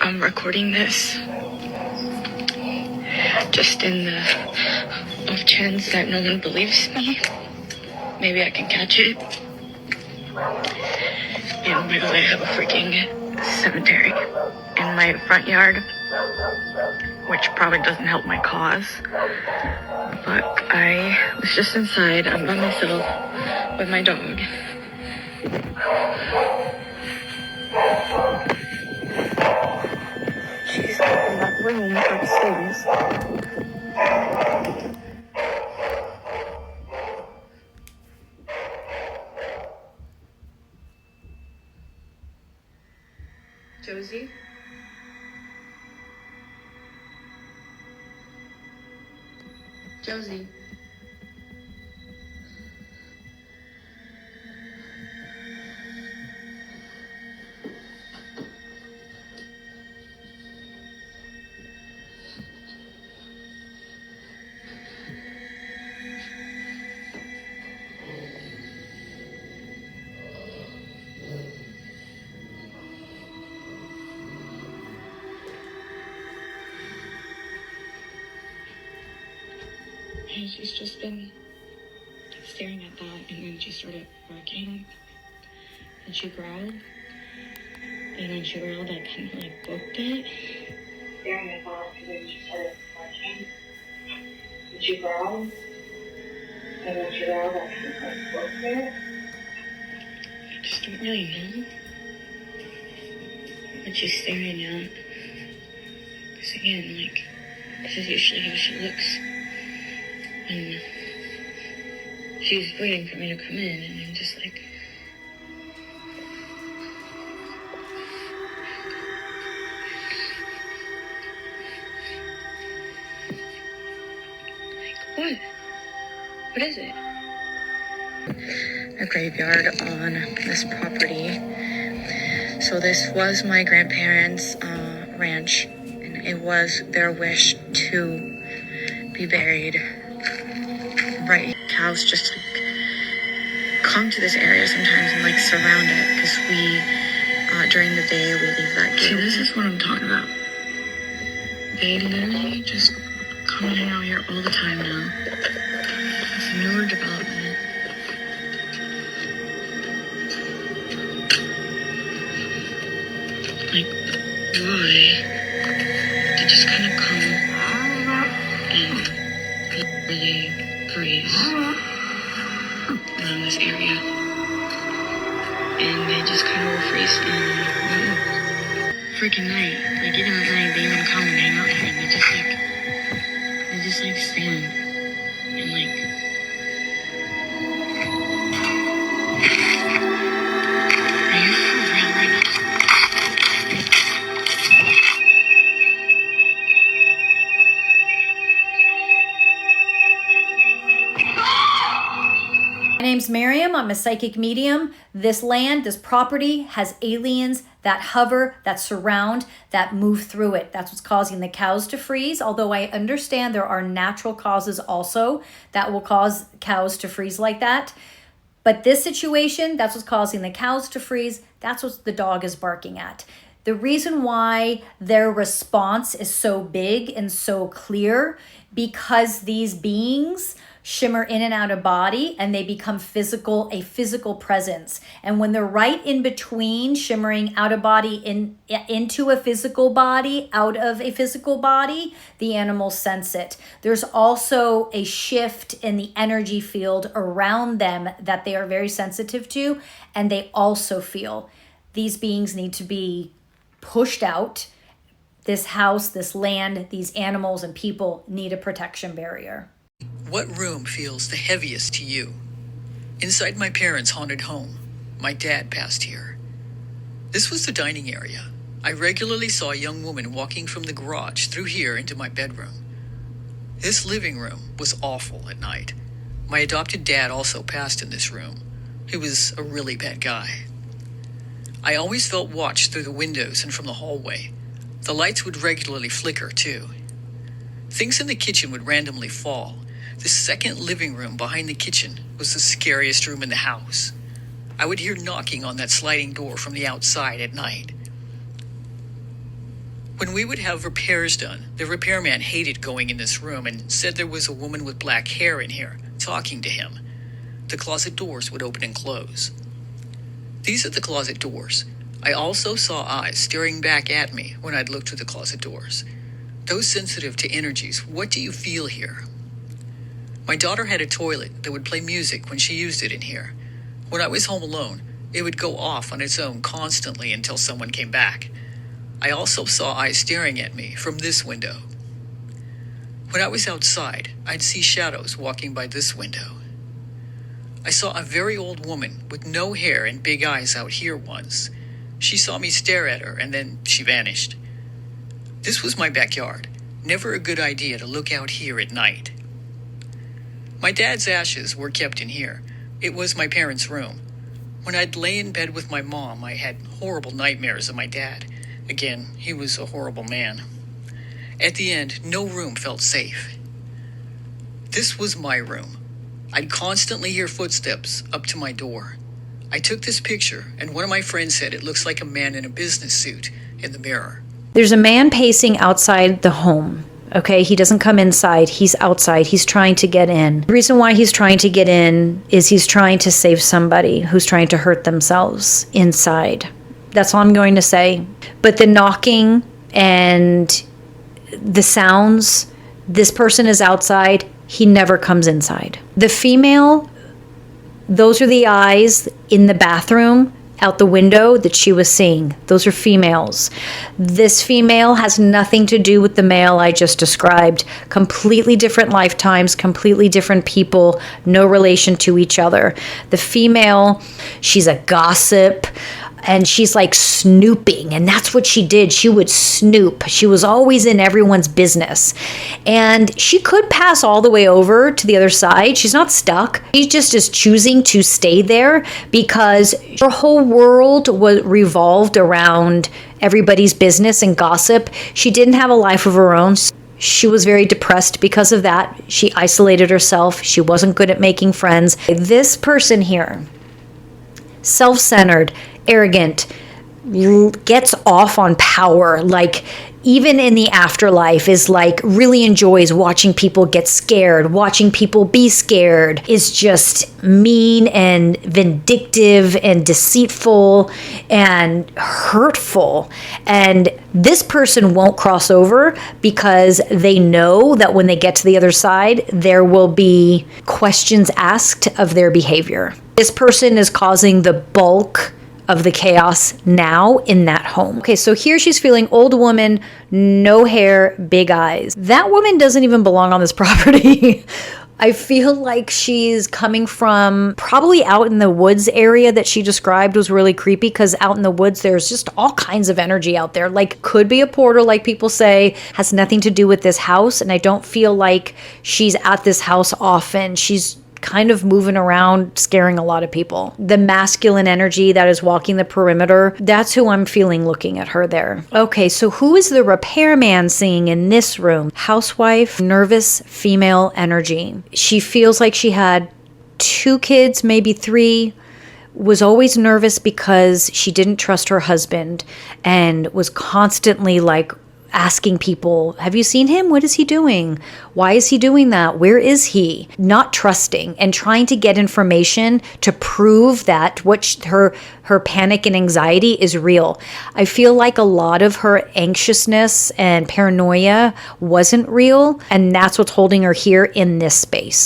I'm recording this just in the off chance that no one believes me. Maybe I can catch it. And because I have a freaking cemetery in my front yard, which probably doesn't help my cause. But I was just inside. I'm by myself with my dog. She's in that room upstairs. Josie? Josie? And she's just been staring at that, and then she started barking, and she growled, and when she growled, I kind of like booked it. Staring at that, and then she started barking, and she growled, and when she growled, I kind of like booked it. I just don't really know what she's staring at, because again, like, this is usually how she looks. And she's waiting for me to come in, and I'm just like, what? What is it? A graveyard on this property. So this was my grandparents' ranch, and it was their wish to be buried right. Cows just like come to this area sometimes and like surround it, because we during the day we leave that gate. See, this is what I'm talking about. They literally just come and hang out here all the time now. It's a newer development. Like, why? They just kind of come and really graze around this area, and they just kind of will freeze and freaking night. Like, even at night, they even come and hang out here, and they just like stand and like. Are you for real right now? My name's Maryam. I'm a psychic medium. This land, this property has aliens that hover, that surround, that move through it. That's what's causing the cows to freeze. Although I understand there are natural causes also that will cause cows to freeze like that. But this situation, that's what's causing the cows to freeze. That's what the dog is barking at. The reason why their response is so big and so clear, because these beings shimmer in and out of body and they become a physical presence. And when they're right in between shimmering out of body into a physical body, out of a physical body, the animals sense it. There's also a shift in the energy field around them that they are very sensitive to, and they also feel. These beings need to be pushed out. This house, this land, these animals and people need a protection barrier. What room feels the heaviest to you? Inside my parents' haunted home, my dad passed here. This was the dining area. I regularly saw a young woman walking from the garage through here into my bedroom. This living room was awful at night. My adopted dad also passed in this room. He was a really bad guy. I always felt watched through the windows and from the hallway. The lights would regularly flicker, too. Things in the kitchen would randomly fall. The second living room behind the kitchen was the scariest room in the house. I would hear knocking on that sliding door from the outside at night. When we would have repairs done, the repairman hated going in this room and said there was a woman with black hair in here, talking to him. The closet doors would open and close. These are the closet doors. I also saw eyes staring back at me when I'd look through the closet doors. Those sensitive to energies, what do you feel here? My daughter had a toilet that would play music when she used it in here. When I was home alone, it would go off on its own constantly until someone came back. I also saw eyes staring at me from this window. When I was outside, I'd see shadows walking by this window. I saw a very old woman with no hair and big eyes out here once. She saw me stare at her and then she vanished. This was my backyard. Never a good idea to look out here at night. My dad's ashes were kept in here. It was my parents' room. When I'd lay in bed with my mom, I had horrible nightmares of my dad. Again, he was a horrible man. At the end, no room felt safe. This was my room. I'd constantly hear footsteps up to my door. I took this picture, and one of my friends said it looks like a man in a business suit in the mirror. There's a man pacing outside the home. Okay, he doesn't come inside. He's outside. He's trying to get in. The reason why he's trying to get in is he's trying to save somebody who's trying to hurt themselves inside. That's all I'm going to say. But the knocking and the sounds, this person is outside. He never comes inside. The female, those are the eyes in the bathroom out the window that she was seeing. Those are females. This female has nothing to do with the male I just described. Completely different lifetimes, completely different people, no relation to each other. The female, she's a gossip, and she's like snooping, and that's what she did. She would snoop. She was always in everyone's business, and she could pass all the way over to the other side. She's not stuck. She just is choosing to stay there because her whole world was revolved around everybody's business and gossip. She didn't have a life of her own. She was very depressed because of that. She isolated herself. She wasn't good at making friends. This person here, self-centered, arrogant, gets off on power, like even in the afterlife, is like really enjoys watching people get scared, watching people be scared, is just mean and vindictive and deceitful and hurtful. And this person won't cross over because they know that when they get to the other side, there will be questions asked of their behavior. This person is causing the bulk of the chaos now in that home. Okay, so here she's feeling old woman, no hair, big eyes. That woman doesn't even belong on this property. I feel like she's coming from probably out in the woods area that she described was really creepy, because out in the woods, there's just all kinds of energy out there. Like, could be a portal, like people say, has nothing to do with this house. And I don't feel like she's at this house often. She's kind of moving around, scaring a lot of people. The masculine energy that is walking the perimeter, that's who I'm feeling looking at her there. Okay, so who is the repairman seeing in this room? Housewife, nervous female energy. She feels like she had 2 kids, maybe 3, was always nervous because she didn't trust her husband and was constantly like asking people, have you seen him? What is he doing? Why is he doing that? Where is he? Not trusting and trying to get information to prove that her panic and anxiety is real. I feel like a lot of her anxiousness and paranoia wasn't real, and that's what's holding her here in this space.